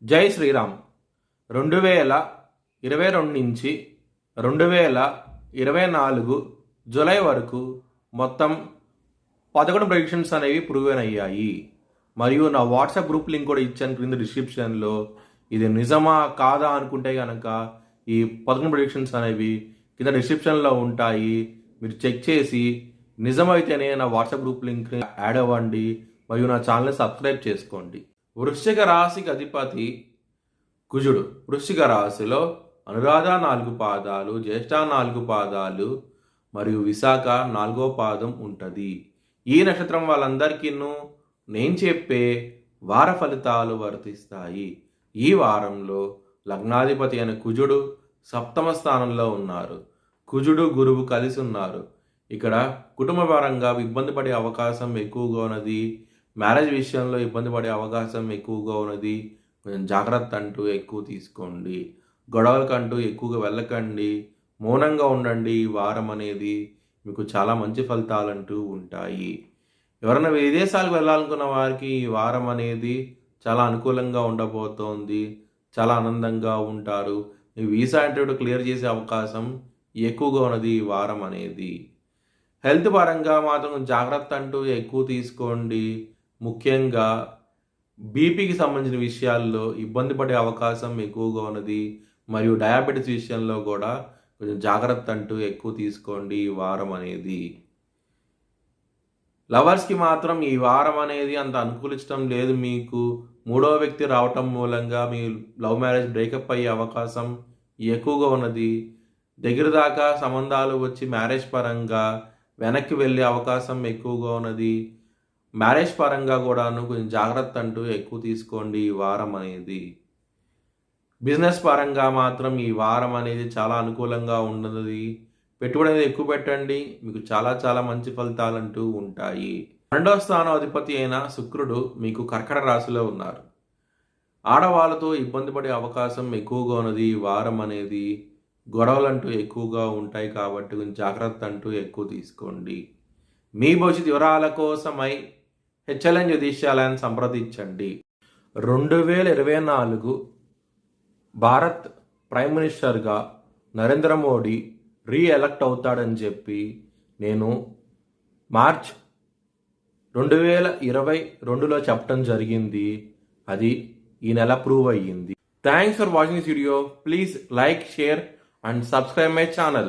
జై శ్రీరామ్. 2022 నుంచి 2024 జూలై వరకు మొత్తం 11 ప్రెడిక్షన్స్ అనేవి ప్రూవెన్ అయ్యాయి. మరియు నా వాట్సాప్ గ్రూప్ లింక్ కూడా ఇచ్చాను క్రింద డిస్క్రిప్షన్లో. ఇది నిజమా కాదా అనుకుంటే కనుక ఈ 11 ప్రెడిక్షన్స్ అనేవి కింద డిస్క్రిప్షన్లో ఉంటాయి. మీరు చెక్ చేసి నిజమైతేనే నా వాట్సాప్ గ్రూప్ లింక్ యాడ్ అవ్వండి మరియు నా ఛానల్ని సబ్స్క్రైబ్ చేసుకోండి. వృశ్చిక రాశికి అధిపతి కుజుడు. వృశ్చిక రాశిలో అనురాధ 4 పాదాలు, జ్యేష్ఠ 4 పాదాలు మరియు విశాఖ 4వ పాదం ఉంటుంది. ఈ నక్షత్రం వాళ్ళందరికీ నేను చెప్పే వార ఫలితాలు వర్తిస్తాయి. ఈ వారంలో లగ్నాధిపతి అయిన కుజుడు సప్తమ స్థానంలో ఉన్నారు. కుజుడు గురువు కలిసి ఉన్నారు. ఇక్కడ కుటుంబపరంగా ఇబ్బంది పడే అవకాశం ఎక్కువగా ఉన్నది. మ్యారేజ్ విషయంలో ఇబ్బంది పడే అవకాశం ఎక్కువగా ఉన్నది. కొంచెం జాగ్రత్త అంటూ ఎక్కువ తీసుకోండి. గొడవలకంటూ ఎక్కువగా వెళ్ళకండి. మౌనంగా ఉండండి. ఈ వారం అనేది మీకు చాలా మంచి ఫలితాలంటూ ఉంటాయి. ఎవరైనా విదేశాలకు వెళ్ళాలనుకున్న వారికి ఈ వారం అనేది చాలా అనుకూలంగా ఉండబోతోంది. చాలా ఆనందంగా ఉంటారు. ఈ వీసా ఇంటర్వ్యూ క్లియర్ చేసే అవకాశం ఎక్కువగా ఉన్నది ఈ వారం అనేది. హెల్త్ పరంగా మాత్రం జాగ్రత్త అంటూ ఎక్కువ తీసుకోండి. ముఖ్యంగా బీపీకి సంబంధించిన విషయాల్లో ఇబ్బంది పడే అవకాశం ఎక్కువగా ఉన్నది. మరియు డయాబెటీస్ విషయంలో కూడా కొంచెం జాగ్రత్త అంటూ ఎక్కువ తీసుకోండి ఈ వారం అనేది. లవర్స్కి మాత్రం ఈ వారం అనేది అంత అనుకూలించడం లేదు. మీకు మూడవ వ్యక్తి రావటం మూలంగా మీ లవ్ మ్యారేజ్ బ్రేకప్ అయ్యే అవకాశం ఎక్కువగా ఉన్నది. దగ్గర దాకా సంబంధాలు వచ్చి మ్యారేజ్ పరంగా వెనక్కి వెళ్ళే అవకాశం ఎక్కువగా ఉన్నది. మ్యారేజ్ పరంగా కూడాను కొంచెం జాగ్రత్త అంటూ ఎక్కువ తీసుకోండి ఈ వారం అనేది. బిజినెస్ పరంగా మాత్రం ఈ వారం అనేది చాలా అనుకూలంగా ఉన్నది. పెట్టుబడి అనేది ఎక్కువ పెట్టండి. మీకు చాలా చాలా మంచి ఫలితాలు అంటూ ఉంటాయి. 2వ స్థానాధిపతి అయిన శుక్రుడు మీకు కర్కట రాశిలో ఉన్నారు. ఆడవాళ్ళతో ఇబ్బంది పడే అవకాశం ఎక్కువగా ఉన్నది. ఈ వారం అనేది గొడవలు అంటూ ఎక్కువగా ఉంటాయి కాబట్టి కొంచెం జాగ్రత్త అంటూ ఎక్కువ తీసుకోండి. మీ భవిష్యత్ వివరాల కోసమై హెచ్ఎల్ఎన్ జ్యోతిష్యాలయాన్ని సంప్రదించండి. 2024 భారత్ ప్రైమ్ మినిస్టర్గా నరేంద్ర మోడీ రీఎలక్ట్ అవుతాడని చెప్పి నేను మార్చ్ 2022లో చెప్పడం జరిగింది. అది ఈ నెల ప్రూవ్ అయ్యింది. Thanks for watching this video. Please like, share and subscribe my channel.